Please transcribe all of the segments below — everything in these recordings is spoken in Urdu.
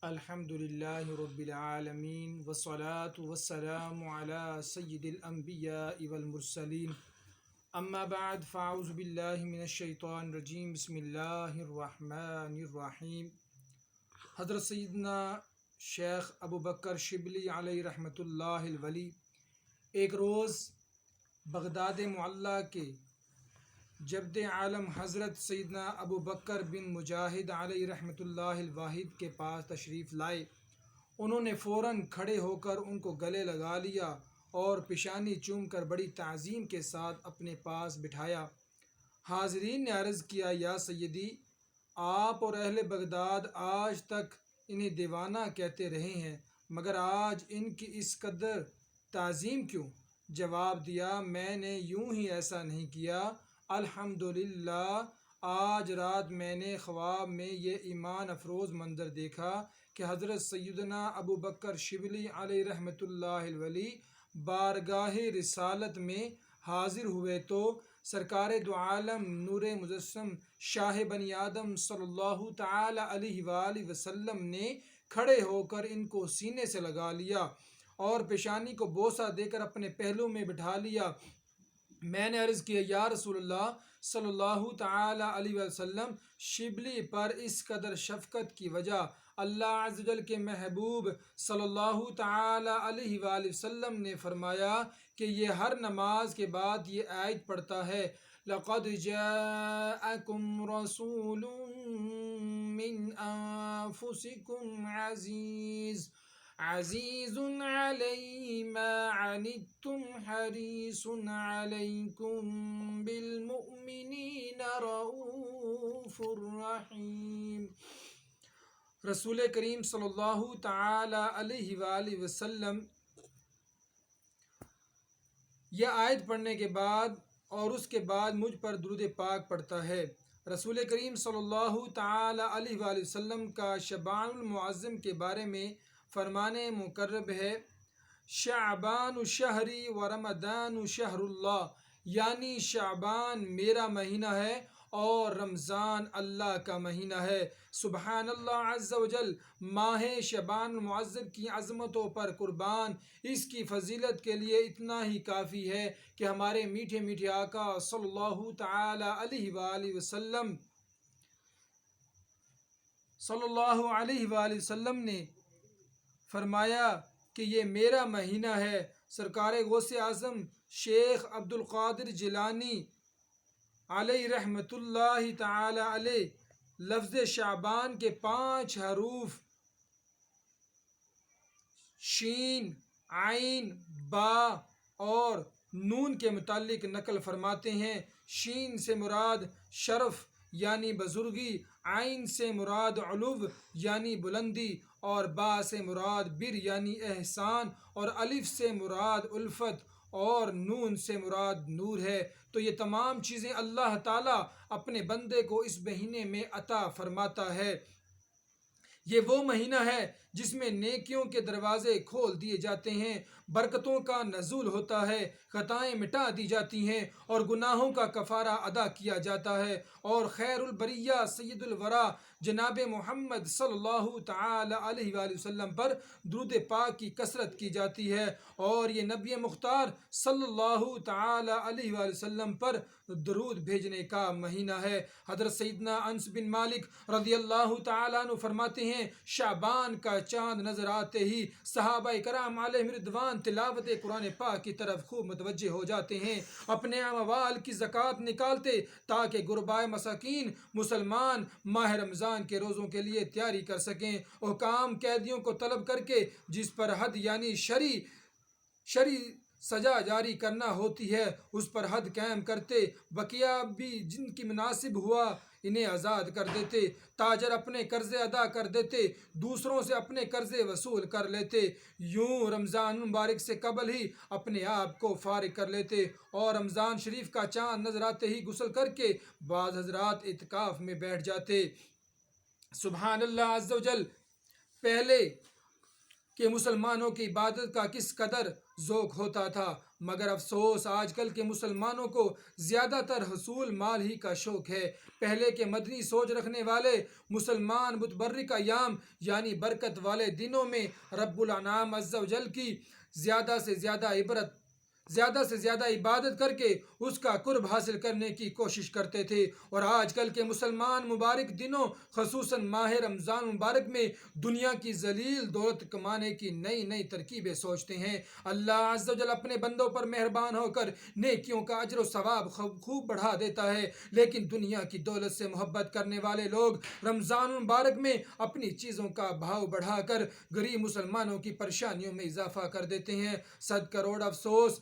الحمد للہ رب العالمین والصلاة والسلام علی سید الانبیاء والمرسلین اما بعد فاعوذ باللہ من الشیطان الرجیم بسم اللہ الرحمن الرحیم۔ حضرت سیدنا شیخ ابو بکر شبلی علیہ رحمۃ اللہ الولی ایک روز بغداد معلیٰ کے جبد عالم حضرت سیدنا ابو بکر بن مجاہد علیہ رحمۃ اللہ الواحد کے پاس تشریف لائے۔ انہوں نے فوراً کھڑے ہو کر ان کو گلے لگا لیا اور پیشانی چوم کر بڑی تعظیم کے ساتھ اپنے پاس بٹھایا۔ حاضرین نے عرض کیا، یا سیدی، آپ اور اہل بغداد آج تک انہیں دیوانہ کہتے رہے ہیں، مگر آج ان کی اس قدر تعظیم کیوں؟ جواب دیا، میں نے یوں ہی ایسا نہیں کیا، الحمدللہ آج رات میں نے خواب میں یہ ایمان افروز منظر دیکھا کہ حضرت سیدنا ابو بکر شبلی علیہ رحمۃ اللہ الولی بارگاہ رسالت میں حاضر ہوئے تو سرکار دو عالم نور مجسم شاہ بنی آدم صلی اللہ تعالی علیہ وآلہ وسلم نے کھڑے ہو کر ان کو سینے سے لگا لیا اور پیشانی کو بوسہ دے کر اپنے پہلو میں بٹھا لیا۔ میں نے عرض کیا، یا رسول اللہ صلی اللہ تعالی علیہ وسلم، شبلی پر اس قدر شفقت کی وجہ؟ اللہ عز و جل کے محبوب صلی اللہ تعالی علیہ وآلہ وسلم نے فرمایا کہ یہ ہر نماز کے بعد یہ آیت پڑھتا ہے، لَقَدْ جَاءَكُمْ رَسُولٌ مِّنْ أَنفُسِكُمْ عزیز علیہ ما عنتم حریص علیکم بالمؤمنین رؤوف الرحیم۔ رسول کریم صلی اللہ تعالی علیہ وآلہ وسلم یہ آیت پڑھنے کے بعد اور اس کے بعد مجھ پر درود پاک پڑھتا ہے۔ رسول کریم صلی اللہ تعالی علیہ وآلہ وسلم کا شعبان المعظم کے بارے میں فرمان مقرب ہے، شعبان شہری و رمضان شہر اللہ، یعنی شعبان میرا مہینہ ہے اور رمضان اللہ کا مہینہ ہے۔ سبحان اللہ عز و جل، ماہ شعبان المعظم کی عظمتوں پر قربان، اس کی فضیلت کے لیے اتنا ہی کافی ہے کہ ہمارے میٹھے میٹھے آقا صلی اللہ تعالی علیہ وآلہ وسلم نے فرمایا کہ یہ میرا مہینہ ہے۔ سرکار غوث اعظم شیخ عبد القادر جیلانی علیہ رحمۃ اللہ تعالی علیہ لفظ شعبان کے 5 حروف شین، عین، با اور نون کے متعلق نقل فرماتے ہیں۔ شین سے مراد شرف یعنی بزرگی، عین سے مراد علو یعنی بلندی، اور با سے مراد بر یعنی احسان، اور الف سے مراد الفت، اور نون سے مراد نور ہے۔ تو یہ تمام چیزیں اللہ تعالیٰ اپنے بندے کو اس مہینے میں عطا فرماتا ہے۔ یہ وہ مہینہ ہے جس میں نیکیوں کے دروازے کھول دیے جاتے ہیں، برکتوں کا نزول ہوتا ہے، خطائیں مٹا دی جاتی ہیں اور گناہوں کا کفارہ ادا کیا جاتا ہے، اور خیر البریہ سید الورا جناب محمد صلی اللہ تعالی علیہ وآلہ وسلم پر درود پاک کی کثرت کی جاتی ہے، اور یہ نبی مختار صلی اللہ تعالی علیہ وآلہ وسلم پر درود بھیجنے کا مہینہ ہے۔ حضرت سیدنا انس بن مالک رضی اللہ تعالیٰ عنہ فرماتے ہیں، شعبان کا چاند نظر آتے ہی صحابہ کرام علیہم رضوان تلاوت قرآن پاک کی طرف خوب متوجہ ہو جاتے ہیں، اپنے اموال کی زکوٰۃ نکالتے تاکہ غربائے مساکین مسلمان ماہ رمضان کے روزوں کے لیے تیاری کر سکیں، حکام قیدیوں کو طلب کر کے جس پر حد یعنی شرعی سزا جاری کرنا ہوتی ہے اس پر حد قائم کرتے، بقیہ بھی جن کی مناسب ہوا انہیں آزاد کر دیتے، تاجر اپنے قرضے ادا کر دیتے، دوسروں سے اپنے قرضے وصول کر لیتے، یوں رمضان مبارک سے قبل ہی اپنے آپ کو فارغ کر لیتے، اور رمضان شریف کا چاند نظر آتے ہی غسل کر کے بعض حضرات اعتکاف میں بیٹھ جاتے۔ سبحان اللہ عز و جل، پہلے کہ مسلمانوں کی عبادت کا کس قدر ذوق ہوتا تھا، مگر افسوس آج کل کے مسلمانوں کو زیادہ تر حصول مال ہی کا شوق ہے۔ پہلے کے مدنی سوچ رکھنے والے مسلمان متبرک ایام یعنی برکت والے دنوں میں رب الانعام عز و جل کی زیادہ سے زیادہ عبادت کر کے اس کا قرب حاصل کرنے کی کوشش کرتے تھے، اور آج کل کے مسلمان مبارک دنوں خصوصاً ماہ رمضان مبارک میں دنیا کی ذلیل دولت کمانے کی نئی نئی ترکیبیں سوچتے ہیں۔ اللہ عز و جل اپنے بندوں پر مہربان ہو کر نیکیوں کا اجر و ثواب خوب بڑھا دیتا ہے، لیکن دنیا کی دولت سے محبت کرنے والے لوگ رمضان مبارک میں اپنی چیزوں کا بھاؤ بڑھا کر غریب مسلمانوں کی پریشانیوں میں اضافہ کر دیتے ہیں۔ 100 کروڑ افسوس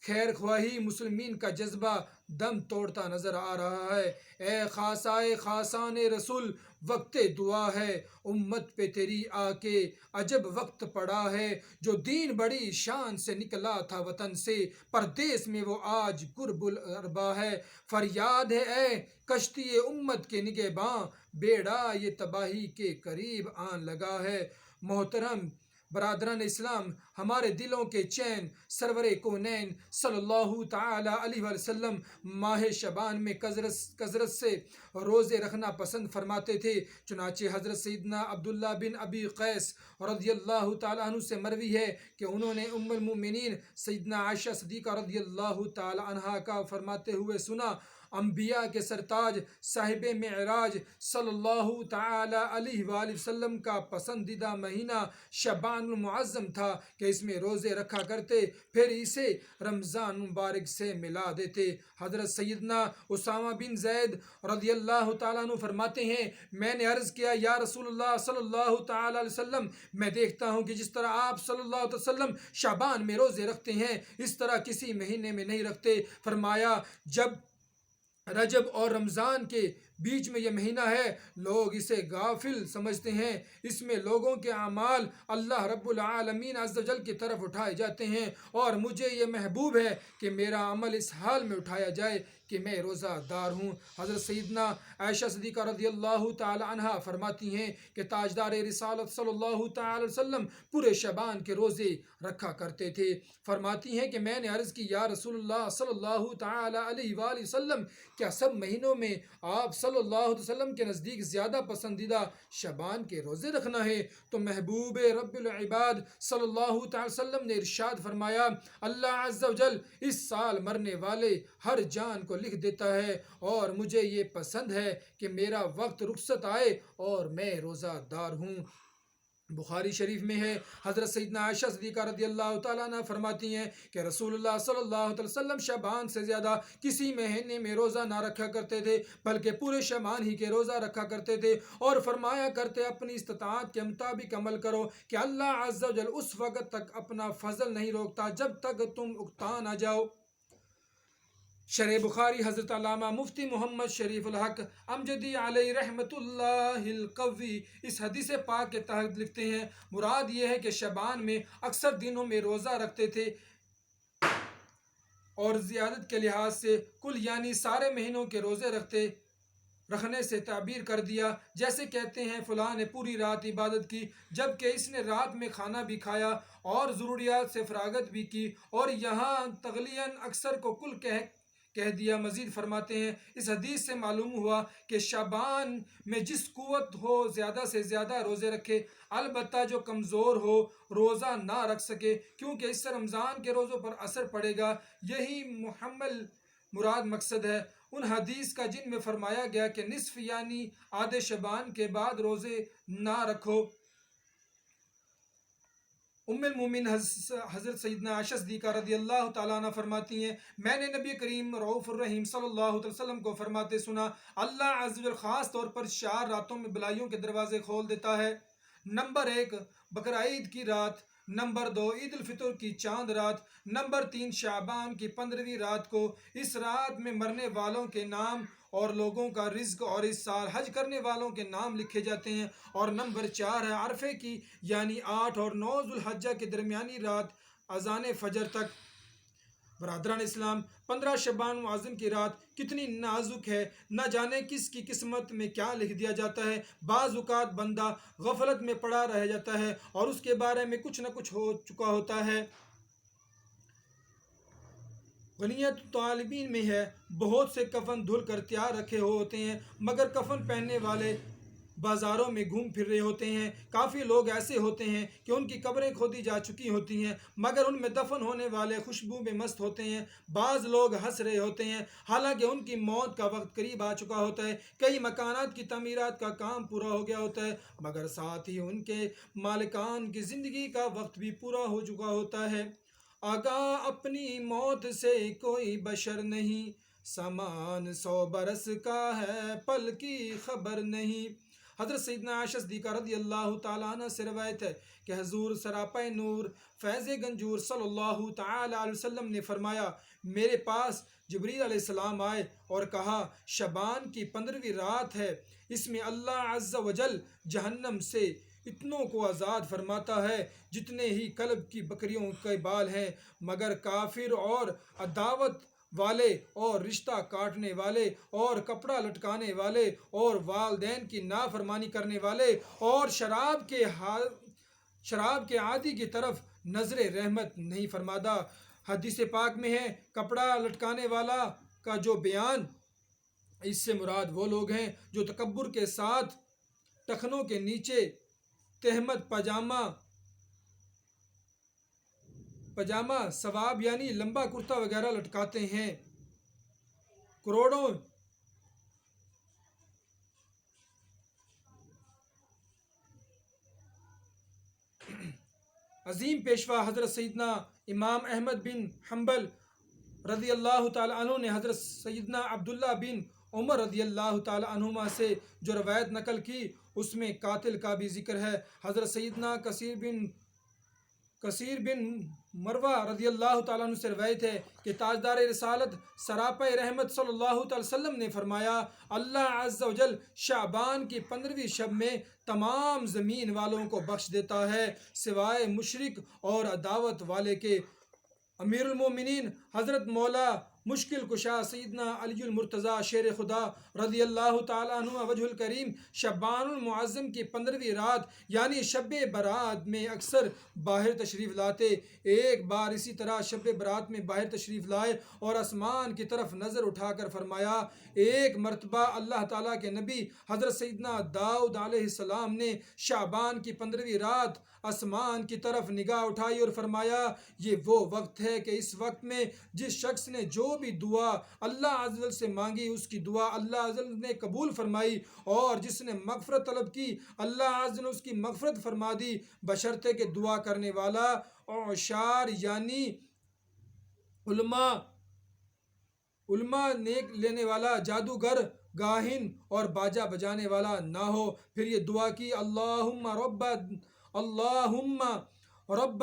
خیر خواہی مسلمین کا جذبہ دم توڑتا نظر آ رہا ہے۔ اے خاصائے خاصان رسول وقت دعا ہے، امت پہ تیری آ کے عجب وقت پڑا ہے، جو دین بڑی شان سے نکلا تھا وطن سے، پردیس میں وہ آج قرب الاربا ہے۔ فریاد ہے اے کشتی امت کے نگہباں، بیڑا یہ تباہی کے قریب آن لگا ہے۔ محترم برادران اسلام، ہمارے دلوں کے چین سرور کونین صلی اللہ تعالی علیہ وسلم ماہ شعبان میں کثرت سے روزے رکھنا پسند فرماتے تھے، چنانچہ حضرت سیدنا عبداللہ بن ابی قیس رضی اللہ تعالیٰ عنہ سے مروی ہے کہ انہوں نے ام المؤمنین سیدنا عائشہ صدیقہ رضی اللہ تعالیٰ عنہا کا فرماتے ہوئے سنا، انبیاء کے سرتاج صاحب معراج صلی اللہ تعالی علیہ وآلہ وسلم کا پسندیدہ مہینہ شعبان المعظم تھا کہ اس میں روزے رکھا کرتے، پھر اسے رمضان مبارک سے ملا دیتے۔ حضرت سیدنا اسامہ بن زید رضی اللہ تعالیٰ عنہ فرماتے ہیں، میں نے عرض کیا یا رسول اللہ صلی اللہ تعالی علیہ وسلم، میں دیکھتا ہوں کہ جس طرح آپ صلی اللہ علیہ وسلم شعبان میں روزے رکھتے ہیں اس طرح کسی مہینے میں نہیں رکھتے۔ فرمایا جب رجب اور رمضان کے بیچ میں یہ مہینہ ہے لوگ اسے غافل سمجھتے ہیں، اس میں لوگوں کے اعمال اللہ رب العالمین عز و جل کی طرف اٹھائے جاتے ہیں، اور مجھے یہ محبوب ہے کہ میرا عمل اس حال میں اٹھایا جائے کہ میں روزہ دار ہوں۔ حضرت سیدنا عائشہ صدیقہ رضی اللہ تعالی عنہا فرماتی ہیں کہ تاجدار رسالت صلی اللہ تعالی وسلم پورے شعبان کے روزے رکھا کرتے تھے۔ فرماتی ہیں کہ میں نے عرض کی یا رسول اللہ صلی اللہ تعالی علیہ وآلہ وسلم، کیا سب مہینوں میں آپ صلی اللہ علیہ وسلم کے نزدیک زیادہ پسندیدہ شعبان کے روزے رکھنا ہے؟ تو محبوب رب العباد صلی اللہ تعالی وسلم نے ارشاد فرمایا، اللہ عز و جل اس سال مرنے والے ہر جان کو لکھ دیتا ہے، اور مجھے یہ پسند ہے کہ میرا وقت رخصت آئے اور میں روزہ دار ہوں۔ بخاری شریف میں ہے، حضرت سیدنا عائشہ صدیقہ رضی اللہ تعالیٰ عنہ فرماتی ہیں کہ رسول اللہ صلی اللہ علیہ وسلم شعبان سے زیادہ کسی مہینے میں روزہ نہ رکھا کرتے تھے، بلکہ پورے شعبان ہی کے روزہ رکھا کرتے تھے، اور فرمایا کرتے اپنی استطاعت کے مطابق عمل کرو کہ اللہ عز و جل اس وقت تک اپنا فضل نہیں روکتا جب تک تم اکتا نہ جاؤ۔ شرح بخاری حضرت علامہ مفتی محمد شریف الحق امجدی علیہ رحمۃ اللہ القوی اس حدیث پاک کے تحت لکھتے ہیں، مراد یہ ہے کہ شعبان میں اکثر دنوں میں روزہ رکھتے تھے، اور زیادت کے لحاظ سے کل یعنی سارے مہینوں کے روزے رکھنے سے تعبیر کر دیا، جیسے کہتے ہیں فلاں نے پوری رات عبادت کی جبکہ اس نے رات میں کھانا بھی کھایا اور ضروریات سے فراغت بھی کی، اور یہاں تغلیاً اکثر کو کل کہہ دیا۔ مزید فرماتے ہیں اس حدیث سے معلوم ہوا کہ شعبان میں جس قوت ہو زیادہ سے زیادہ روزے رکھے، البتہ جو کمزور ہو روزہ نہ رکھ سکے، کیونکہ اس سے رمضان کے روزوں پر اثر پڑے گا۔ یہی محمل مراد مقصد ہے ان حدیث کا جن میں فرمایا گیا کہ نصف یعنی آدھے شعبان کے بعد روزے نہ رکھو۔ ام المومن حضرت سیدنا عائشہ صدیقہ رضی اللہ تعالیٰ عنہ فرماتی ہیں، میں نے نبی کریم رؤوف الرحیم صلی اللہ علیہ وسلم کو فرماتے سنا، اللہ عز و جل خاص طور پر 4 راتوں میں بلائیوں کے دروازے کھول دیتا ہے۔ نمبر 1 بقرعید کی رات، نمبر 2 عید الفطر کی چاند رات، نمبر 3 شعبان کی 15ویں رات کو۔ اس رات میں مرنے والوں کے نام اور لوگوں کا رزق اور اس سال حج کرنے والوں کے نام لکھے جاتے ہیں، اور نمبر 4 ہے عرفے کی یعنی 8 اور 9 ذوالحجہ کے درمیانی رات اذان فجر تک۔ برادران اسلام، 15 شعبان معظم کی رات کتنی نازک ہے، نہ جانے کس کی قسمت میں کیا لکھ دیا جاتا ہے۔ بعض اوقات بندہ غفلت میں پڑا رہ جاتا ہے اور اس کے بارے میں کچھ نہ کچھ ہو چکا ہوتا ہے۔ غنیت طالبین میں ہے، بہت سے کفن دھل کر تیار رکھے ہوتے ہیں، مگر کفن پہننے والے بازاروں میں گھوم پھر رہے ہوتے ہیں۔ کافی لوگ ایسے ہوتے ہیں کہ ان کی قبریں کھودی جا چکی ہوتی ہیں، مگر ان میں دفن ہونے والے خوشبو میں مست ہوتے ہیں۔ بعض لوگ ہنس رہے ہوتے ہیں، حالانکہ ان کی موت کا وقت قریب آ چکا ہوتا ہے۔ کئی مکانات کی تعمیرات کا کام پورا ہو گیا ہوتا ہے، مگر ساتھ ہی ان کے مالکان کی زندگی کا وقت بھی پورا ہو چکا ہوتا ہے۔ آگاہ اپنی موت سے کوئی بشر نہیں، سامان 100 برس کا ہے، پل کی خبر نہیں۔ حضرت سیدنا عائشہ صدیقہ رضی اللہ تعالیٰ عنہ سے روایت ہے کہ حضور سراپہ نور فیض گنجور صلی اللہ تعالیٰ علیہ وسلم نے فرمایا، میرے پاس جبریل علیہ السلام آئے اور کہا، شعبان کی 15ویں رات ہے، اس میں اللہ عز و جل جہنم سے اتنوں کو آزاد فرماتا ہے جتنے ہی کلب کی بکریوں کے بال ہیں، مگر کافر اور عداوت والے اور رشتہ کاٹنے والے اور کپڑا لٹکانے والے اور والدین کی نافرمانی کرنے والے اور شراب کے عادی کی طرف نظر رحمت نہیں فرماتا۔ حدیث پاک میں ہے، کپڑا لٹکانے والا کا جو بیان، اس سے مراد وہ لوگ ہیں جو تکبر کے ساتھ ٹخنوں کے نیچے تہمت پاجامہ ثواب یعنی لمبا کرتا وغیرہ لٹکاتے ہیں۔ کروڑوں عظیم پیشوا حضرت سیدنا امام احمد بن حنبل رضی اللہ تعالی عنہ نے حضرت سیدنا عبداللہ بن عمر رضی اللہ تعالی عنہما سے جو روایت نقل کی، اس میں قاتل کا بھی ذکر ہے۔ حضرت سیدنا کثیر بن مروہ رضی اللہ تعالیٰ عنہ سے روایت ہے کہ تاجدار رسالت سراپہ رحمت صلی اللہ تعالی وسلم نے فرمایا، اللہ عز و جل شعبان کی 15ویں شب میں تمام زمین والوں کو بخش دیتا ہے سوائے مشرک اور عداوت والے کے۔ امیر المومنین حضرت مولا مشکل کشا سیدنا علی المرتضیٰ شیر خدا رضی اللہ تعالیٰ عنہ وجہ الکریم شعبان المعظم کی 15ویں رات یعنی شب برات میں اکثر باہر تشریف لاتے۔ ایک بار اسی طرح شب برات میں باہر تشریف لائے اور آسمان کی طرف نظر اٹھا کر فرمایا، ایک مرتبہ اللہ تعالیٰ کے نبی حضرت سیدنا داؤد علیہ السلام نے شعبان کی 15ویں رات آسمان کی طرف نگاہ اٹھائی اور فرمایا، یہ وہ وقت ہے کہ اس وقت میں جس شخص نے جو بھی دعا اللہ عز و جل سے مانگی، اس کی دعا اللہ عز و جل نے قبول فرمائی، اور جس نے مغفرت طلب کی اللہ عز و جل اس کی مغفرت فرما دی، بشرطے کہ دعا کرنے والا عشار یعنی علماء نیک لینے والا، جادوگر، گاہن اور باجا بجانے والا نہ ہو۔ پھر یہ دعا کی، اللہم رب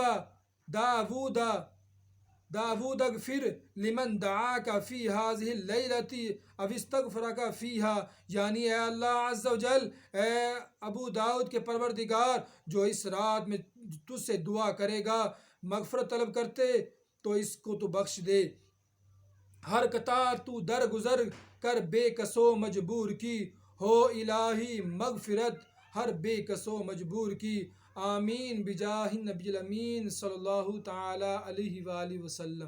داود اغفر لمن دعاک فی هذه اللیلۃ او استغفرک فیہا، یعنی اے اللہ عز و جل، اے ابو داؤد کے پروردگار، جو اس رات میں تجھ سے دعا کرے گا، مغفرت طلب کرتے تو اس کو تو بخش دے۔ ہر قطار تو درگزر کر بے کسو مجبور کی، ہو الہی مغفرت ہر بے کسو مجبور کی، آمین بجاہ النبی الامین صلی اللہ تعالی علیہ وآلہ وسلم۔